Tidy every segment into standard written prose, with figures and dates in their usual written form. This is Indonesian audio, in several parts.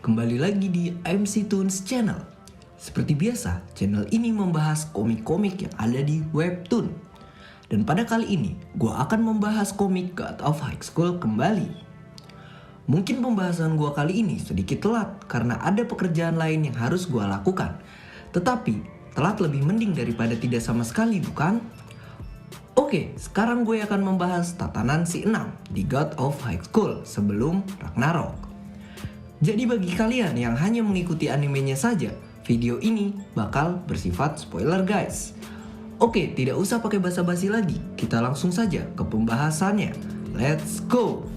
kembali lagi di MC Toons Channel. Seperti biasa, channel ini membahas komik-komik yang ada di Webtoon. Dan pada kali ini, gue akan membahas komik God of High School kembali. Mungkin pembahasan gue kali ini sedikit telat karena ada pekerjaan lain yang harus gue lakukan. Tetapi, telat lebih mending daripada tidak sama sekali, bukan? Oke, sekarang gue akan membahas tatanan si 6 di God of High School sebelum Ragnarok. Jadi bagi kalian yang hanya mengikuti animenya saja, video ini bakal bersifat spoiler guys. Oke, tidak usah pakai basa-basi lagi, kita langsung saja ke pembahasannya. Let's go!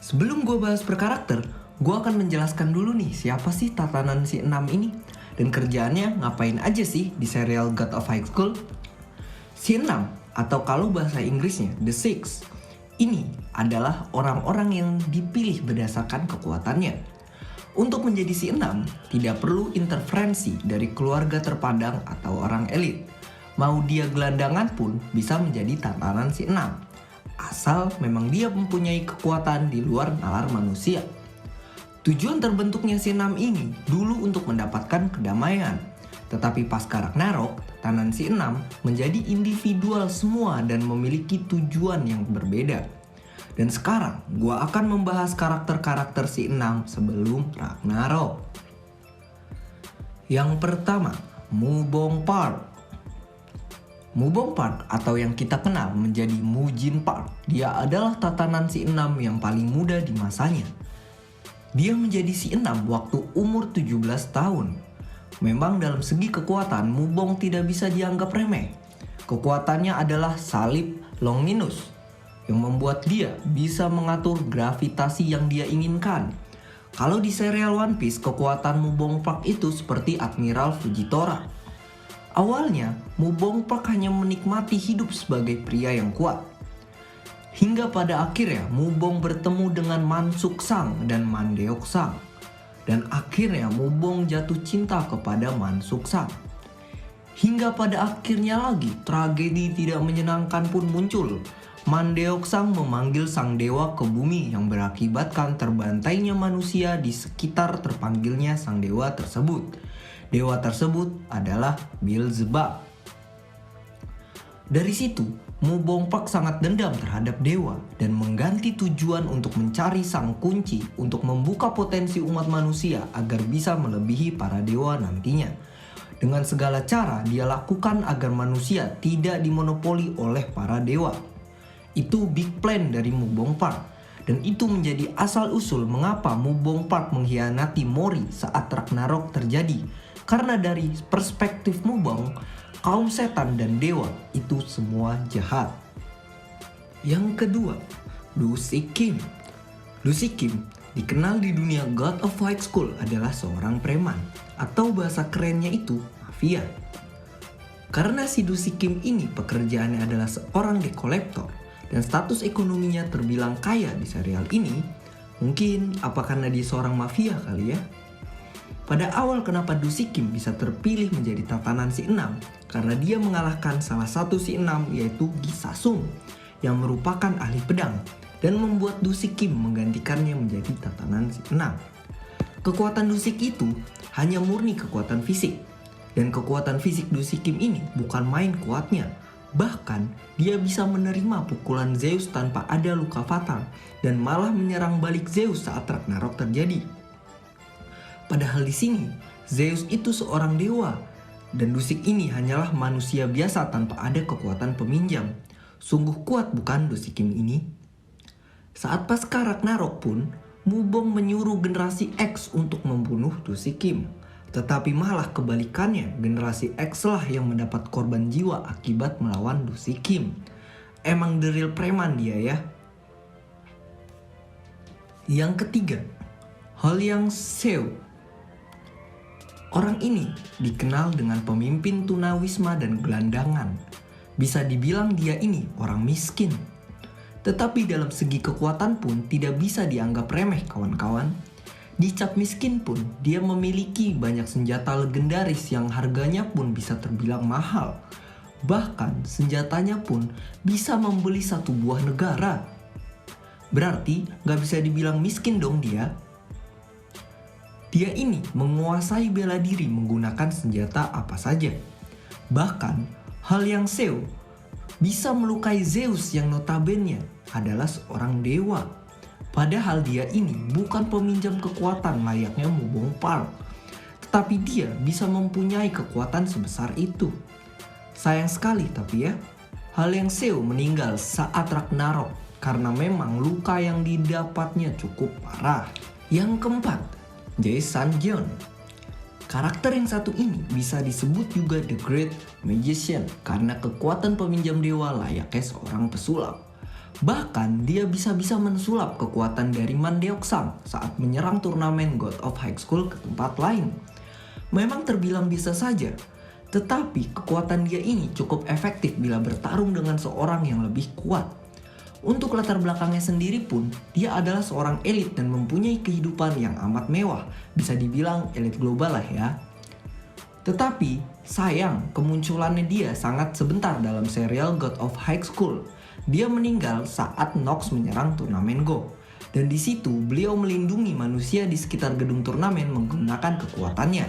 Sebelum gue bahas per karakter, gue akan menjelaskan dulu nih siapa sih tatanan si 6 ini dan kerjaannya ngapain aja sih di serial God of High School. Si 6 atau kalau bahasa Inggrisnya The Six ini adalah orang-orang yang dipilih berdasarkan kekuatannya. Untuk menjadi si 6, tidak perlu interferensi dari keluarga terpandang atau orang elit. Mau dia gelandangan pun bisa menjadi tatanan si 6. Asal memang dia mempunyai kekuatan di luar nalar manusia. Tujuan terbentuknya si 6 ini dulu untuk mendapatkan kedamaian. Tetapi pasca Ragnarok, tatanan si 6 menjadi individual semua dan memiliki tujuan yang berbeda. Dan sekarang, gua akan membahas karakter-karakter si 6 sebelum Ragnarok. Yang pertama, Mubong Park. Mubong Park atau yang kita kenal menjadi Mujin Park, dia adalah tatanan si 6 yang paling muda di masanya. Dia menjadi si 6 waktu umur 17 tahun. Memang dalam segi kekuatan, Mubong tidak bisa dianggap remeh. Kekuatannya adalah salib Longinus, yang membuat dia bisa mengatur gravitasi yang dia inginkan. Kalau di serial One Piece, kekuatan Mubong Park itu seperti Admiral Fujitora. Awalnya, Mubong Park hanya menikmati hidup sebagai pria yang kuat. Hingga pada akhirnya, Mubong bertemu dengan Mansuk Sang dan Mandeok Sang. Dan akhirnya Mubong jatuh cinta kepada Mansuk Sang. Hingga pada akhirnya lagi, tragedi tidak menyenangkan pun muncul. Mandeok Sang memanggil sang dewa ke bumi yang berakibatkan terbantainya manusia di sekitar terpanggilnya sang dewa tersebut. Dewa tersebut adalah Beelzebub. Dari situ, Mubong Park sangat dendam terhadap dewa dan mengganti tujuan untuk mencari sang kunci untuk membuka potensi umat manusia agar bisa melebihi para dewa nantinya. Dengan segala cara dia lakukan agar manusia tidak dimonopoli oleh para dewa. Itu big plan dari Mubong Park, dan itu menjadi asal-usul mengapa Mubong Park mengkhianati Mori saat Ragnarok terjadi. Karena dari perspektif Mubong, kaum setan dan dewa itu semua jahat. Yang kedua, Lucy Kim. Lucy Kim dikenal di dunia God of High School adalah seorang preman, atau bahasa kerennya itu mafia. Karena si Lucy Kim ini pekerjaannya adalah seorang debt collector dan status ekonominya terbilang kaya di serial ini, mungkin apa karena dia seorang mafia kali ya? Pada awal kenapa Lucy Kim bisa terpilih menjadi tatanan si 6? Karena dia mengalahkan salah satu si 6 yaitu Gisasung yang merupakan ahli pedang dan membuat Lucy Kim menggantikannya menjadi tatanan si 6. Kekuatan Lucy itu hanya murni kekuatan fisik. Dan kekuatan fisik Lucy Kim ini bukan main kuatnya. Bahkan dia bisa menerima pukulan Zeus tanpa ada luka fatal dan malah menyerang balik Zeus saat Ragnarok terjadi. Padahal di sini Zeus itu seorang dewa dan Lucy ini hanyalah manusia biasa tanpa ada kekuatan peminjam. Sungguh kuat bukan Lucy Kim ini? Saat pasca Ragnarok pun, Mubong menyuruh generasi X untuk membunuh Lucy Kim. Tetapi malah kebalikannya, generasi X lah yang mendapat korban jiwa akibat melawan Lucy Kim. Emang the real preman dia ya. Yang ketiga, Hyeong Seo. Orang ini dikenal dengan pemimpin tunawisma dan gelandangan. Bisa dibilang dia ini orang miskin. Tetapi dalam segi kekuatan pun tidak bisa dianggap remeh kawan-kawan. Dicap miskin pun, dia memiliki banyak senjata legendaris yang harganya pun bisa terbilang mahal. Bahkan senjatanya pun bisa membeli satu buah negara. Berarti gak bisa dibilang miskin dong dia. Dia ini menguasai bela diri menggunakan senjata apa saja. Bahkan, hal yang Zeus bisa melukai Zeus yang notabene adalah seorang dewa. Padahal dia ini bukan peminjam kekuatan layaknya Mu Bong Park, tetapi dia bisa mempunyai kekuatan sebesar itu. Sayang sekali tapi ya, hal yang Zeus meninggal saat Ragnarok karena memang luka yang didapatnya cukup parah. Yang keempat, Jae Jeon. Karakter yang satu ini bisa disebut juga The Great Magician karena kekuatan peminjam dewa layaknya seorang pesulap. Bahkan dia bisa-bisa mensulap kekuatan dari Mandeok-sang saat menyerang turnamen God of High School ke tempat lain. Memang terbilang biasa saja, tetapi kekuatan dia ini cukup efektif bila bertarung dengan seorang yang lebih kuat. Untuk latar belakangnya sendiri pun, dia adalah seorang elit dan mempunyai kehidupan yang amat mewah. Bisa dibilang elit global lah ya. Tetapi, sayang kemunculannya dia sangat sebentar dalam serial God of High School. Dia meninggal saat Nox menyerang turnamen Go. Dan di situ beliau melindungi manusia di sekitar gedung turnamen menggunakan kekuatannya.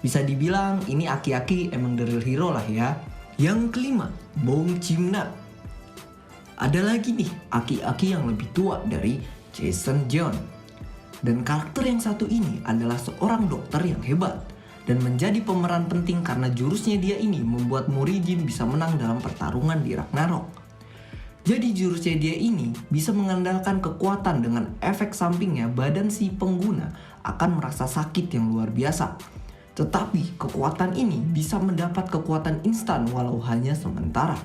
Bisa dibilang ini aki-aki emang the real hero lah ya. Yang kelima, Bong Chim-na. Ada lagi nih aki-aki yang lebih tua dari Jae Jeon. Dan karakter yang satu ini adalah seorang dokter yang hebat dan menjadi pemeran penting karena jurusnya dia ini membuat Murijin bisa menang dalam pertarungan di Ragnarok. Jadi jurusnya dia ini bisa mengandalkan kekuatan dengan efek sampingnya badan si pengguna akan merasa sakit yang luar biasa. Tetapi kekuatan ini bisa mendapat kekuatan instan walau hanya sementara.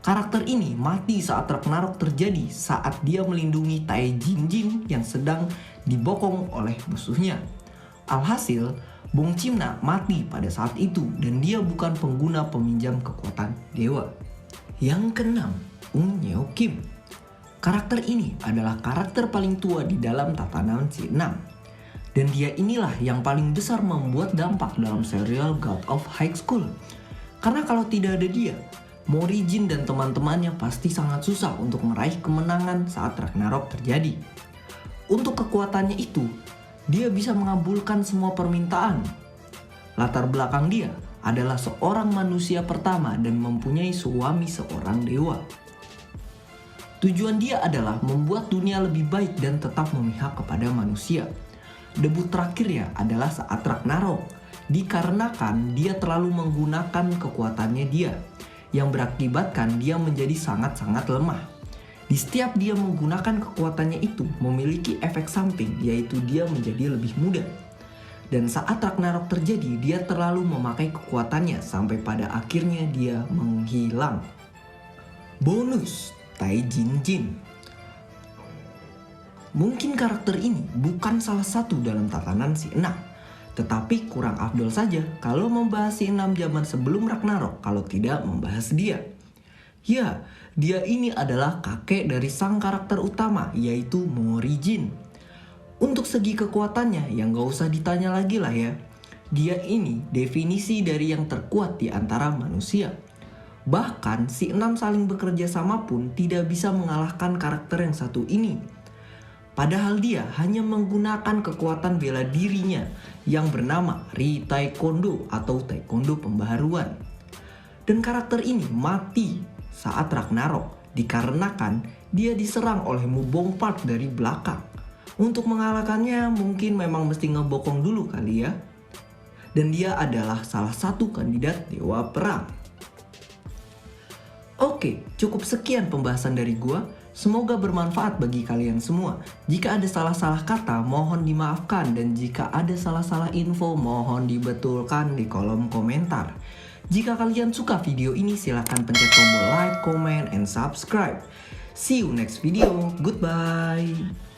Karakter ini mati saat Ragnarok terjadi saat dia melindungi Tae Jin yang sedang dibokong oleh musuhnya. Alhasil, Bong Chim-na mati pada saat itu dan dia bukan pengguna peminjam kekuatan dewa. Yang keenam, Eun Yeok Kim. Karakter ini adalah karakter paling tua di dalam tatanan si 6. Dan dia inilah yang paling besar membuat dampak dalam serial God of High School. Karena kalau tidak ada dia, Murijin dan teman-temannya pasti sangat susah untuk meraih kemenangan saat Ragnarok terjadi. Untuk kekuatannya itu, dia bisa mengabulkan semua permintaan. Latar belakang dia adalah seorang manusia pertama dan mempunyai suami seorang dewa. Tujuan dia adalah membuat dunia lebih baik dan tetap memihak kepada manusia. Debut terakhirnya adalah saat Ragnarok, dikarenakan dia terlalu menggunakan kekuatannya dia, yang berakibatkan dia menjadi sangat-sangat lemah. Di setiap dia menggunakan kekuatannya itu memiliki efek samping, yaitu dia menjadi lebih muda. Dan saat Ragnarok terjadi, dia terlalu memakai kekuatannya sampai pada akhirnya dia menghilang. Bonus, Tae Jin. Mungkin karakter ini bukan salah satu dalam tatanan si 6. Tetapi kurang afdol saja kalau membahas si 6 zaman sebelum Ragnarok kalau tidak membahas dia. Ya, dia ini adalah kakek dari sang karakter utama yaitu Murijin. Untuk segi kekuatannya yang gak usah ditanya lagi lah ya. Dia ini definisi dari yang terkuat di antara manusia. Bahkan si 6 saling bekerja sama pun tidak bisa mengalahkan karakter yang satu ini. Padahal dia hanya menggunakan kekuatan bela dirinya yang bernama Ri Taekwondo atau Taekwondo pembaharuan. Dan karakter ini mati saat Ragnarok dikarenakan dia diserang oleh Mu Bong Park dari belakang. Untuk mengalahkannya mungkin memang mesti ngebokong dulu kali ya. Dan dia adalah salah satu kandidat dewa perang. Oke, cukup sekian pembahasan dari gua. Semoga bermanfaat bagi kalian semua. Jika ada salah-salah kata, mohon dimaafkan. Dan jika ada salah-salah info, mohon dibetulkan di kolom komentar. Jika kalian suka video ini, silahkan pencet tombol like, comment, and subscribe. See you next video. Goodbye.